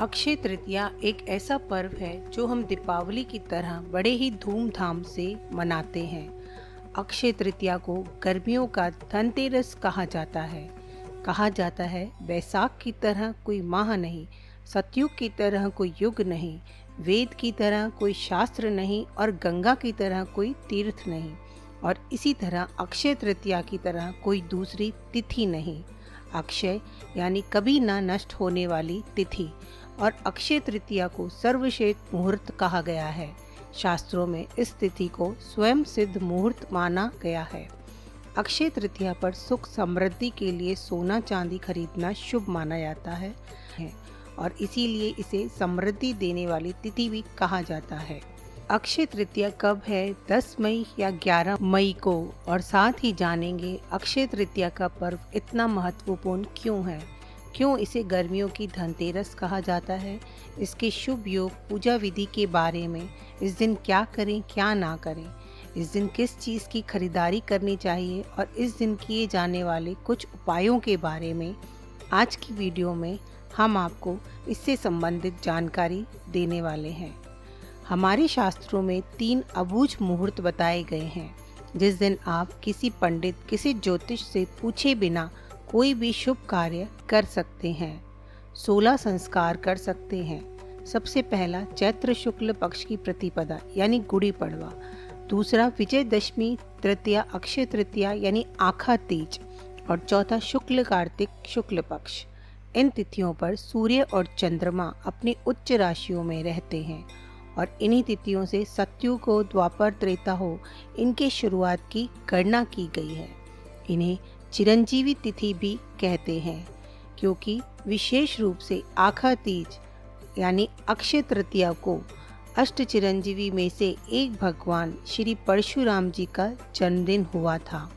अक्षय तृतीया एक ऐसा पर्व है जो हम दीपावली की तरह बड़े ही धूमधाम से मनाते हैं। अक्षय तृतीया को गर्मियों का धनतेरस कहा जाता है। बैसाख की तरह कोई माह नहीं, सतयुग की तरह कोई युग नहीं, वेद की तरह कोई शास्त्र नहीं और गंगा की तरह कोई तीर्थ नहीं, और इसी तरह अक्षय तृतीया की तरह कोई दूसरी तिथि नहीं। अक्षय यानी कभी ना नष्ट होने वाली तिथि, और अक्षय तृतीया को सर्वश्रेष्ठ मुहूर्त कहा गया है। शास्त्रों में इस तिथि को स्वयं सिद्ध मुहूर्त माना गया है। अक्षय तृतीया पर सुख समृद्धि के लिए सोना चांदी खरीदना शुभ माना जाता है और इसीलिए इसे समृद्धि देने वाली तिथि भी कहा जाता है। अक्षय तृतीया कब है, 10 मई या 11 मई को, और साथ ही जानेंगे अक्षय तृतीया का पर्व इतना महत्वपूर्ण क्यों है, क्यों इसे गर्मियों की धनतेरस कहा जाता है, इसके शुभ योग पूजा विधि के बारे में, इस दिन क्या करें क्या ना करें, इस दिन किस चीज़ की खरीदारी करनी चाहिए और इस दिन किए जाने वाले कुछ उपायों के बारे में आज की वीडियो में हम आपको इससे संबंधित जानकारी देने वाले हैं। हमारे शास्त्रों में 3 अबूझ मुहूर्त बताए गए हैं जिस दिन आप किसी पंडित, किसी ज्योतिष से पूछे बिना कोई भी शुभ कार्य कर सकते हैं। 16 संस्कार कर सकते हैं। सबसे पहला चैत्र शुक्ल पक्ष की प्रतिपदा यानी गुड़ी पड़वा, दूसरा विजयदशमी, तृतीया अक्षय तृतीया यानी आखा तीज, और चौथा शुक्ल कार्तिक शुक्ल पक्ष। इन तिथियों पर सूर्य और चंद्रमा अपनी उच्च राशियों में रहते हैं और इन्हीं तिथियों से सतयुग हो, द्वापर, त्रेता हो, इनके शुरुआत की गणना की गई है। इन्हें चिरंजीवी तिथि भी कहते हैं क्योंकि विशेष रूप से आखा तीज यानी अक्षय तृतीया को अष्ट चिरंजीवी में से एक भगवान श्री परशुराम जी का जन्मदिन हुआ था।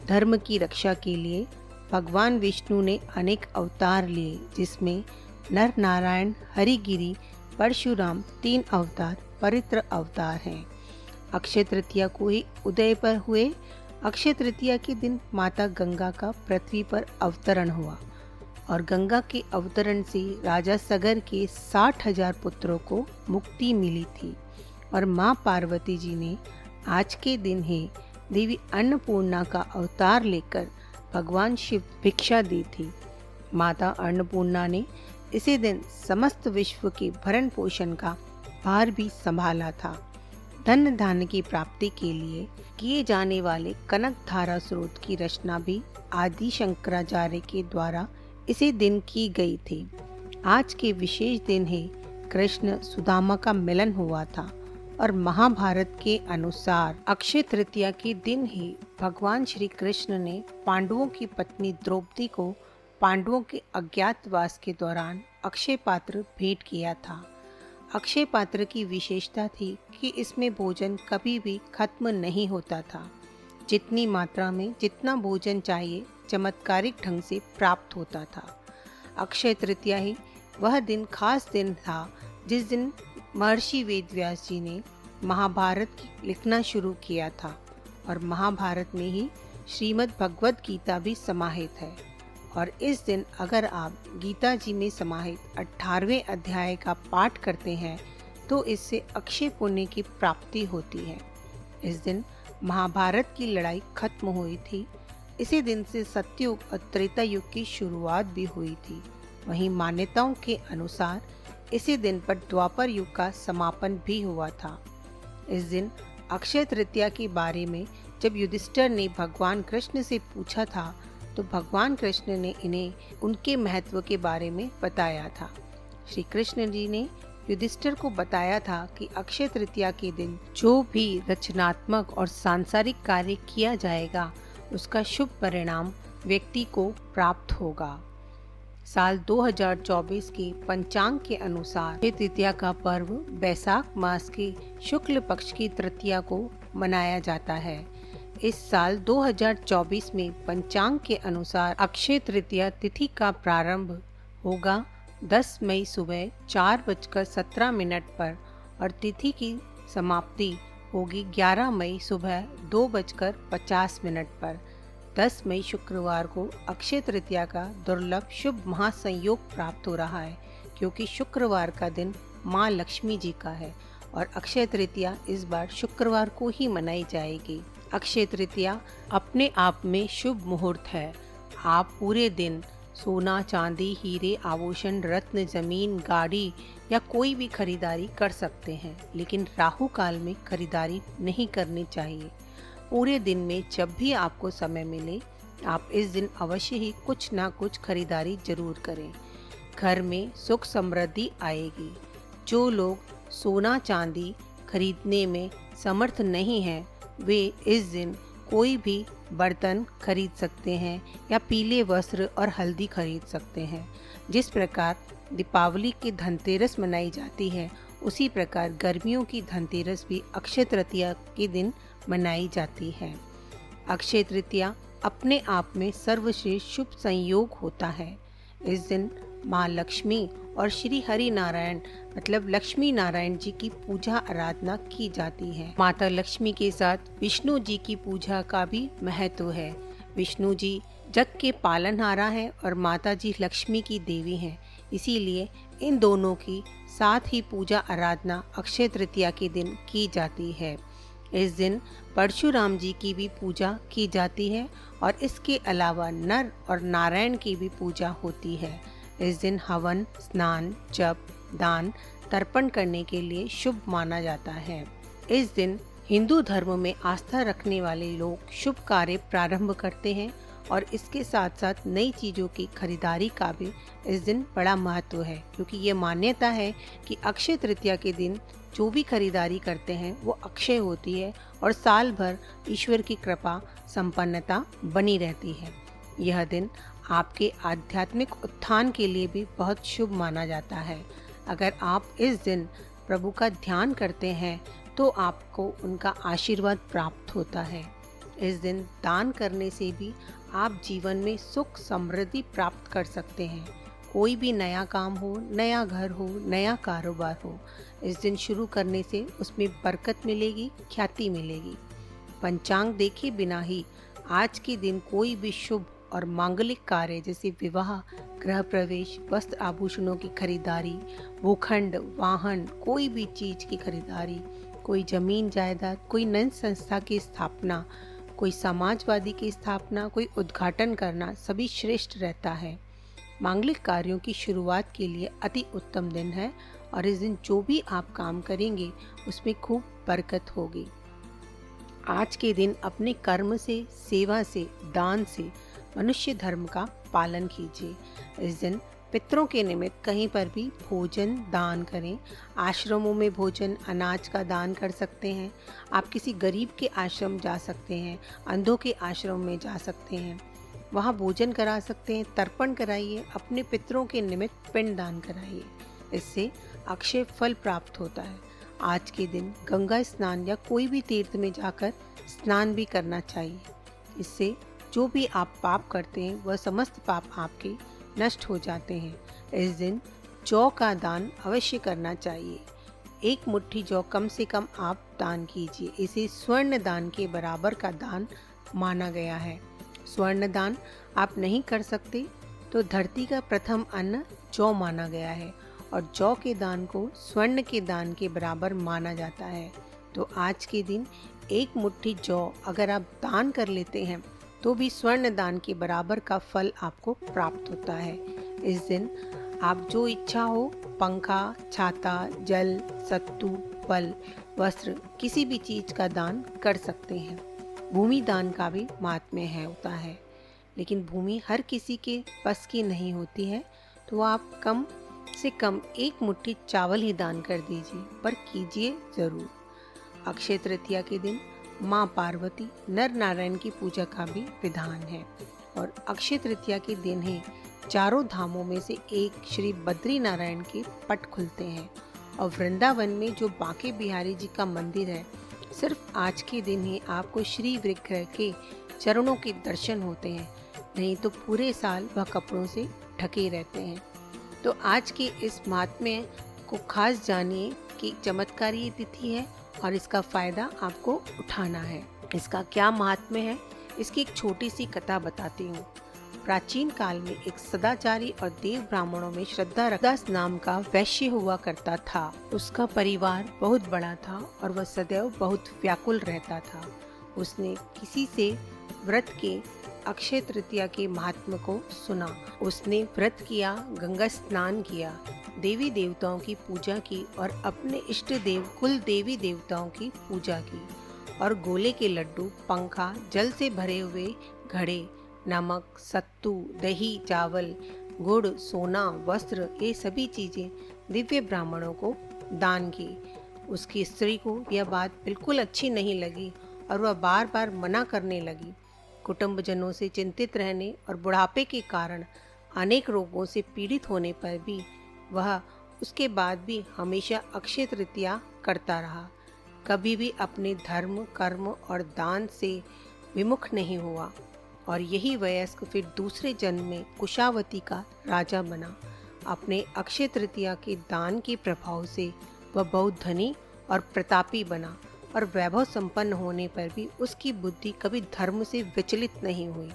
धर्म की रक्षा के लिए भगवान विष्णु ने अनेक अवतार लिए, जिसमें नर नारायण, हरिगिरी, परशुराम 3 अवतार पवित्र अवतार हैं। अक्षय तृतीया को ही उदय पर हुए। अक्षय तृतीया के दिन माता गंगा का पृथ्वी पर अवतरण हुआ और गंगा के अवतरण से राजा सगर के 60,000 पुत्रों को मुक्ति मिली थी और माँ पार्वती जी ने आज के दिन ही देवी अन्नपूर्णा का अवतार लेकर भगवान शिव भिक्षा दी थी। माता अन्नपूर्णा ने इसी दिन समस्त विश्व के भरण पोषण का भार भी संभाला था। धन धान्य की प्राप्ति के लिए किए जाने वाले कनक धारा स्रोत की रचना भी आदि शंकराचार्य के द्वारा इसी दिन की गई थी। आज के विशेष दिन ही कृष्ण सुदामा का मिलन हुआ था और महाभारत के अनुसार अक्षय तृतीया के दिन ही भगवान श्री कृष्ण ने पांडवों की पत्नी द्रौपदी को पांडवों के अज्ञातवास के दौरान अक्षय पात्र भेंट किया था। अक्षय पात्र की विशेषता थी कि इसमें भोजन कभी भी खत्म नहीं होता था। जितनी मात्रा में जितना भोजन चाहिए चमत्कारिक ढंग से प्राप्त होता था। अक्षय तृतीया ही वह दिन खास दिन था जिस दिन महर्षि वेदव्यास जी ने महाभारत लिखना शुरू किया था और महाभारत में ही श्रीमद् भगवद गीता भी समाहित है। और इस दिन अगर आप गीता जी में समाहित 18वें अध्याय का पाठ करते हैं तो इससे अक्षय पुण्य की प्राप्ति होती है। इस दिन महाभारत की लड़ाई खत्म हुई थी। इसी दिन से सतयुग और त्रेता युग की शुरुआत भी हुई थी। वहीं मान्यताओं के अनुसार इसी दिन पर द्वापर युग का समापन भी हुआ था। इस दिन अक्षय तृतीया के बारे में जब युधिष्ठिर ने भगवान कृष्ण से पूछा था तो भगवान कृष्ण ने इन्हें उनके महत्व के बारे में बताया था। श्री कृष्ण जी ने युधिष्ठिर को बताया था कि अक्षय तृतीया के दिन जो भी रचनात्मक और सांसारिक कार्य किया जाएगा उसका शुभ परिणाम व्यक्ति को प्राप्त होगा। साल 2024 के पंचांग के अनुसार अक्षय तृतीया का पर्व बैसाख मास के शुक्ल पक्ष की तृतीया को मनाया जाता है। इस साल 2024 में पंचांग के अनुसार अक्षय तृतीया तिथि का प्रारंभ होगा 10 मई सुबह 4:17 पर और तिथि की समाप्ति होगी 11 मई सुबह 2:50 पर। 10 मई शुक्रवार को अक्षय तृतीया का दुर्लभ शुभ महासंयोग प्राप्त हो रहा है क्योंकि शुक्रवार का दिन माँ लक्ष्मी जी का है और अक्षय तृतीया इस बार शुक्रवार को ही मनाई जाएगी। अक्षय तृतीया अपने आप में शुभ मुहूर्त है। आप पूरे दिन सोना, चांदी, हीरे, आभूषण, रत्न, जमीन, गाड़ी या कोई भी खरीदारी कर सकते हैं, लेकिन राहु काल में खरीदारी नहीं करनी चाहिए। पूरे दिन में जब भी आपको समय मिले आप इस दिन अवश्य ही कुछ ना कुछ खरीदारी जरूर करें। घर में सुख समृद्धि आएगी। जो लोग सोना चांदी खरीदने में समर्थ नहीं हैं, वे इस दिन कोई भी बर्तन खरीद सकते हैं या पीले वस्त्र और हल्दी खरीद सकते हैं। जिस प्रकार दीपावली की धनतेरस मनाई जाती है, उसी प्रकार गर्मियों की धनतेरस भी अक्षय तृतीया के दिन मनाई जाती है। अक्षय तृतीया अपने आप में सर्वश्रेष्ठ शुभ संयोग होता है। इस दिन माँ लक्ष्मी और श्री हरि नारायण मतलब लक्ष्मी नारायण जी की पूजा आराधना की जाती है। माता लक्ष्मी के साथ विष्णु जी की पूजा का भी महत्व है। विष्णु जी जग के पालनहारा हैं और माता जी लक्ष्मी की देवी हैं, इसीलिए इन दोनों की साथ ही पूजा आराधना अक्षय तृतीया के दिन की जाती है। इस दिन परशुराम जी की भी पूजा की जाती है और इसके अलावा नर और नारायण की भी पूजा होती है। इस दिन हवन, स्नान, जप, दान, तर्पण करने के लिए शुभ माना जाता है। इस दिन हिंदू धर्म में आस्था रखने वाले लोग शुभ कार्य प्रारंभ करते हैं और इसके साथ साथ नई चीज़ों की खरीदारी का भी इस दिन बड़ा महत्व है, क्योंकि ये मान्यता है कि अक्षय तृतीया के दिन जो भी खरीदारी करते हैं वो अक्षय होती है और साल भर ईश्वर की कृपा संपन्नता बनी रहती है। यह दिन आपके आध्यात्मिक उत्थान के लिए भी बहुत शुभ माना जाता है। अगर आप इस दिन प्रभु का ध्यान करते हैं तो आपको उनका आशीर्वाद प्राप्त होता है। इस दिन दान करने से भी आप जीवन में सुख समृद्धि प्राप्त कर सकते हैं। कोई भी नया काम हो, नया घर हो, नया कारोबार हो, इस दिन शुरू करने से उसमें बरकत मिलेगी, ख्याति मिलेगी। पंचांग देखे बिना ही आज के दिन कोई भी शुभ और मांगलिक कार्य जैसे विवाह, गृह प्रवेश, वस्त्र आभूषणों की खरीदारी, भूखंड, वाहन, कोई भी चीज की खरीदारी, कोई जमीन जायदाद, कोई नई संस्था की स्थापना, कोई समाजवादी की स्थापना, कोई उद्घाटन करना सभी श्रेष्ठ रहता है। मांगलिक कार्यों की शुरुआत के लिए अति उत्तम दिन है और इस दिन जो भी आप काम करेंगे उसमें खूब बरकत होगी। आज के दिन अपने कर्म से, सेवा से, दान से मनुष्य धर्म का पालन कीजिए। इस दिन पितरों के निमित्त कहीं पर भी भोजन दान करें। आश्रमों में भोजन, अनाज का दान कर सकते हैं। आप किसी गरीब के आश्रम जा सकते हैं, अंधों के आश्रम में जा सकते हैं, वहाँ भोजन करा सकते हैं। तर्पण कराइए, अपने पितरों के निमित्त पिंड दान कराइए, इससे अक्षय फल प्राप्त होता है। आज के दिन गंगा स्नान या कोई भी तीर्थ में जाकर स्नान भी करना चाहिए। इससे जो भी आप पाप करते हैं वह समस्त पाप आपके नष्ट हो जाते हैं। इस दिन जौ का दान अवश्य करना चाहिए। एक मुट्ठी जौ कम से कम आप दान कीजिए। इसे स्वर्ण दान के बराबर का दान माना गया है। स्वर्ण दान आप नहीं कर सकते तो धरती का प्रथम अन्न जौ माना गया है और जौ के दान को स्वर्ण के दान के बराबर माना जाता है। तो आज के दिन एक मुट्ठी जौ अगर आप दान कर लेते हैं तो भी स्वर्ण दान के बराबर का फल आपको प्राप्त होता है। इस दिन आप जो इच्छा हो पंखा, छाता, जल, सत्तू, फल, वस्त्र किसी भी चीज का दान कर सकते हैं। भूमि दान का भी महात्म्य है होता है, लेकिन भूमि हर किसी के बस की नहीं होती है, तो आप कम से कम एक मुट्ठी चावल ही दान कर दीजिए, पर कीजिए जरूर। अक्षय तृतीया के दिन माँ पार्वती, नर नारायण की पूजा का भी विधान है और अक्षय तृतीया के दिन ही चारों धामों में से एक श्री बद्री नारायण के पट खुलते हैं और वृंदावन में जो बांके बिहारी जी का मंदिर है, सिर्फ आज के दिन ही आपको श्री विग्रह के चरणों के दर्शन होते हैं, नहीं तो पूरे साल वह कपड़ों से ढके रहते हैं। तो आज के इस महात्म्य को खास जानिए कि चमत्कारी ये तिथि है और इसका फायदा आपको उठाना है। इसका क्या महात्म्य है, इसकी एक छोटी सी कथा बताती हूँ। प्राचीन काल में एक सदाचारी और देव ब्राह्मणों में श्रद्धा रविदास नाम का वैश्य हुआ करता था। उसका परिवार बहुत बड़ा था और वह सदैव बहुत व्याकुल रहता था। उसने किसी से व्रत के अक्षय तृतीया के महात्म को सुना। उसने व्रत किया, गंगा स्नान किया, देवी देवताओं की पूजा की और अपने इष्ट देव कुल देवी देवताओं की पूजा की और गोले के लड्डू, पंखा, जल से भरे हुए घड़े, नमक, सत्तू, दही, चावल, गुड़, सोना, वस्त्र, ये सभी चीजें दिव्य ब्राह्मणों को दान की। उसकी स्त्री को यह बात बिल्कुल अच्छी नहीं लगी और वह बार बार मना करने लगी। कुटुंबजनों से चिंतित रहने और बुढ़ापे के कारण अनेक रोगों से पीड़ित होने पर भी वह उसके बाद भी हमेशा अक्षय तृतीया करता रहा। कभी भी अपने धर्म, कर्म और दान से विमुख नहीं हुआ और यही वयस्क फिर दूसरे जन्म में कुशावती का राजा बना। अपने अक्षय तृतीया के दान के प्रभाव से वह बहुत धनी और प्रतापी बना और वैभव संपन्न होने पर भी उसकी बुद्धि कभी धर्म से विचलित नहीं हुई।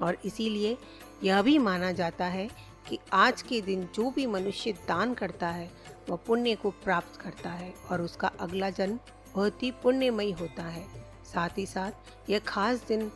और इसीलिए यह भी माना जाता है कि आज के दिन जो भी मनुष्य दान करता है वह पुण्य को प्राप्त करता है और उसका अगला जन्म बहुत ही पुण्यमयी होता है। साथ ही साथ यह खास दिन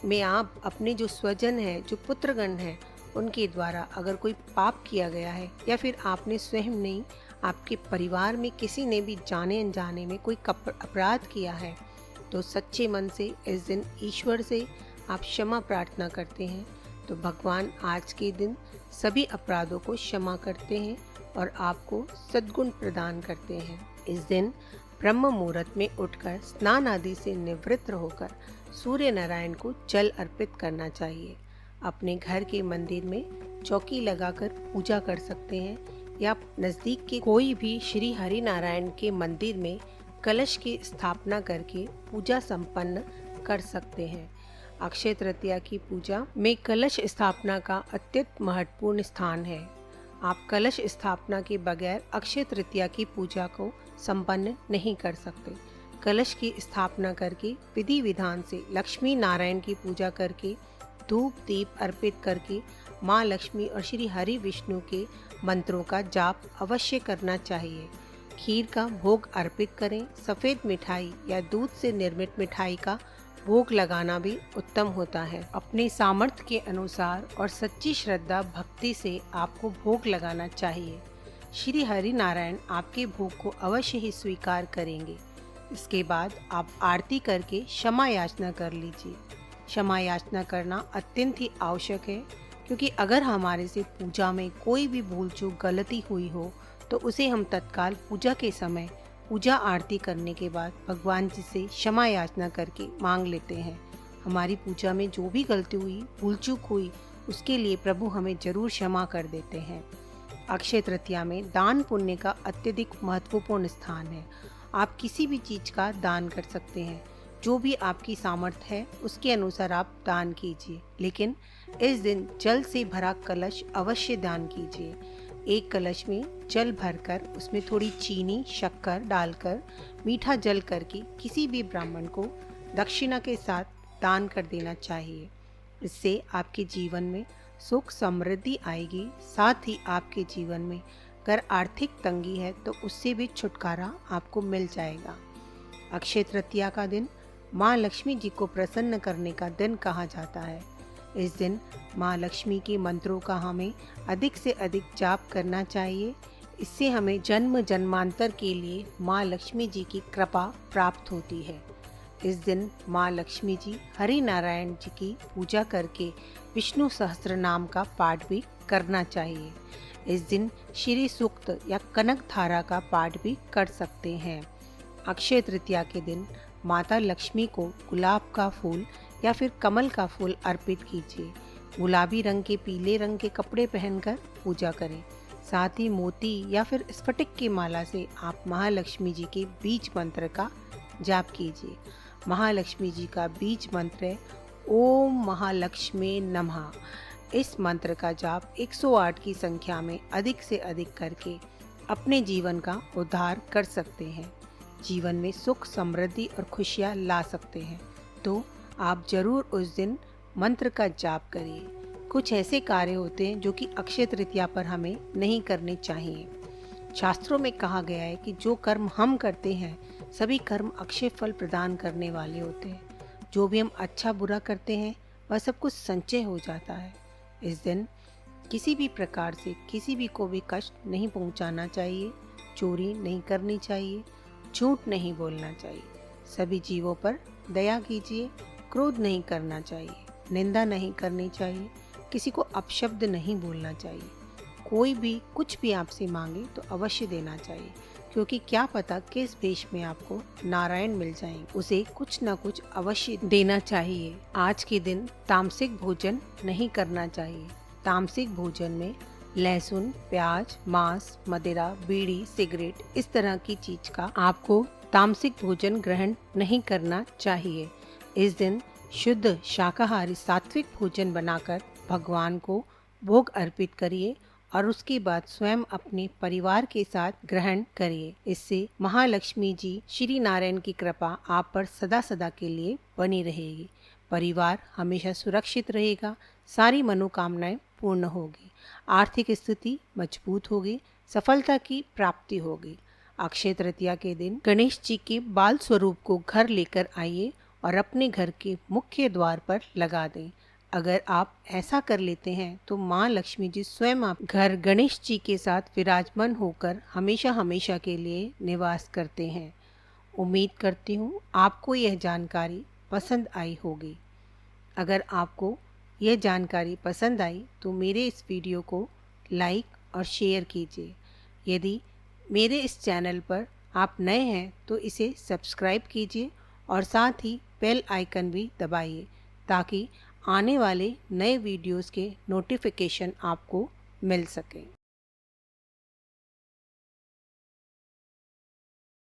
में आप अपने जो स्वजन हैं, जो पुत्रगण हैं, उनके द्वारा अगर कोई पाप किया गया है या फिर आपने स्वयं नहीं, आपके परिवार में किसी ने भी जाने अनजाने में कोई अपराध किया है, तो सच्चे मन से इस दिन ईश्वर से आप क्षमा प्रार्थना करते हैं तो भगवान आज के दिन सभी अपराधों को क्षमा करते हैं और आपको सद्गुण प्रदान करते हैं। इस दिन ब्रह्म मुहूर्त में उठकर स्नान आदि से निवृत्त होकर सूर्य नारायण को जल अर्पित करना चाहिए। अपने घर के मंदिर में चौकी लगाकर पूजा कर सकते हैं या नज़दीक के कोई भी श्री हरि नारायण के मंदिर में कलश की स्थापना करके पूजा संपन्न कर सकते हैं। अक्षय तृतीया की पूजा में कलश स्थापना का अत्यंत महत्वपूर्ण स्थान है। आप कलश स्थापना के बगैर अक्षय तृतीया की पूजा को संपन्न नहीं कर सकते। कलश की स्थापना करके विधि विधान से लक्ष्मी नारायण की पूजा करके धूप दीप अर्पित करके माँ लक्ष्मी और श्री हरि विष्णु के मंत्रों का जाप अवश्य करना चाहिए। खीर का भोग अर्पित करें। सफ़ेद मिठाई या दूध से निर्मित मिठाई का भोग लगाना भी उत्तम होता है। अपने सामर्थ्य के अनुसार और सच्ची श्रद्धा भक्ति से आपको भोग लगाना चाहिए। श्री हरि नारायण आपके भोग को अवश्य ही स्वीकार करेंगे। इसके बाद आप आरती करके क्षमा याचना कर लीजिए। क्षमा याचना करना अत्यंत ही आवश्यक है, क्योंकि अगर हमारे से पूजा में कोई भी भूल चूक गलती हुई हो तो उसे हम तत्काल पूजा के समय पूजा आरती करने के बाद भगवान जी से क्षमा याचना करके मांग लेते हैं। हमारी पूजा में जो भी गलती हुई, भूल चूक हुई, उसके लिए प्रभु हमें जरूर क्षमा कर देते हैं। अक्षय तृतीया में दान पुण्य का अत्यधिक महत्वपूर्ण स्थान है। आप किसी भी चीज़ का दान कर सकते हैं। जो भी आपकी सामर्थ्य है उसके अनुसार आप दान कीजिए, लेकिन इस दिन जल से भरा कलश अवश्य दान कीजिए। एक कलश में जल भरकर उसमें थोड़ी चीनी, शक्कर डालकर मीठा जल करके किसी भी ब्राह्मण को दक्षिणा के साथ दान कर देना चाहिए। इससे आपके जीवन में सुख समृद्धि आएगी। साथ ही आपके जीवन में अगर आर्थिक तंगी है तो उससे भी छुटकारा आपको मिल जाएगा। अक्षय तृतीया का दिन माँ लक्ष्मी जी को प्रसन्न करने का दिन कहा जाता है। इस दिन माँ लक्ष्मी के मंत्रों का हमें अधिक से अधिक जाप करना चाहिए। इससे हमें जन्म जन्मांतर के लिए माँ लक्ष्मी जी की कृपा प्राप्त होती है। इस दिन माँ लक्ष्मी जी हरि नारायण जी की पूजा करके विष्णु सहस्त्र नाम का पाठ भी करना चाहिए। इस दिन श्री सूक्त या कनक धारा का पाठ भी कर सकते हैं। अक्षय तृतीया के दिन माता लक्ष्मी को गुलाब का फूल या फिर कमल का फूल अर्पित कीजिए। गुलाबी रंग के पीले रंग के कपड़े पहनकर पूजा करें। साथ ही मोती या फिर स्फटिक की माला से आप महालक्ष्मी जी के बीज मंत्र का जाप कीजिए। महालक्ष्मी जी का बीज मंत्र है ओम महालक्ष्मी नमः। इस मंत्र का जाप 108 की संख्या में अधिक से अधिक करके अपने जीवन का उद्धार कर सकते हैं। जीवन में सुख समृद्धि और खुशियाँ ला सकते हैं। तो आप जरूर उस दिन मंत्र का जाप करिए। कुछ ऐसे कार्य होते हैं जो कि अक्षय तृतीया पर हमें नहीं करने चाहिए। शास्त्रों में कहा गया है कि जो कर्म हम करते हैं सभी कर्म अक्षय फल प्रदान करने वाले होते हैं। जो भी हम अच्छा बुरा करते हैं वह सब कुछ संचय हो जाता है। इस दिन किसी भी प्रकार से किसी भी को भी कष्ट नहीं पहुंचाना चाहिए, चोरी नहीं करनी चाहिए, झूठ नहीं बोलना चाहिए, सभी जीवों पर दया कीजिए, क्रोध नहीं करना चाहिए, निंदा नहीं करनी चाहिए, किसी को अपशब्द नहीं बोलना चाहिए। कोई भी कुछ भी आपसे मांगे तो अवश्य देना चाहिए, क्योंकि क्या पता किस भेष में आपको नारायण मिल जाएंगे। उसे कुछ न कुछ अवश्य देना चाहिए। आज के दिन तामसिक भोजन नहीं करना चाहिए। तामसिक भोजन में लहसुन, प्याज, मांस, मदिरा, बीड़ी, सिगरेट इस तरह की चीज का आपको तामसिक भोजन ग्रहण नहीं करना चाहिए। इस दिन शुद्ध शाकाहारी सात्विक भोजन बनाकर भगवान को भोग अर्पित करिए और उसके बाद स्वयं अपने परिवार के साथ ग्रहण करिए। इससे महालक्ष्मी जी श्री नारायण की कृपा आप पर सदा सदा के लिए बनी रहेगी। परिवार हमेशा सुरक्षित रहेगा, सारी मनोकामनाएं पूर्ण होगी, आर्थिक स्थिति मजबूत होगी, सफलता की प्राप्ति होगी। अक्षय तृतीया के दिन गणेश जी के बाल स्वरूप को घर लेकर आइए और अपने घर के मुख्य द्वार पर लगा दें। अगर आप ऐसा कर लेते हैं तो माँ लक्ष्मी जी स्वयं आप घर गणेश जी के साथ विराजमान होकर हमेशा हमेशा के लिए निवास करते हैं। उम्मीद करती हूँ आपको यह जानकारी पसंद आई होगी। अगर आपको यह जानकारी पसंद आई तो मेरे इस वीडियो को लाइक और शेयर कीजिए। यदि मेरे इस चैनल पर आप नए हैं तो इसे सब्सक्राइब कीजिए और साथ ही बेल आइकन भी दबाइए, ताकि आने वाले नए वीडियोस के नोटिफिकेशन आपको मिल सकें।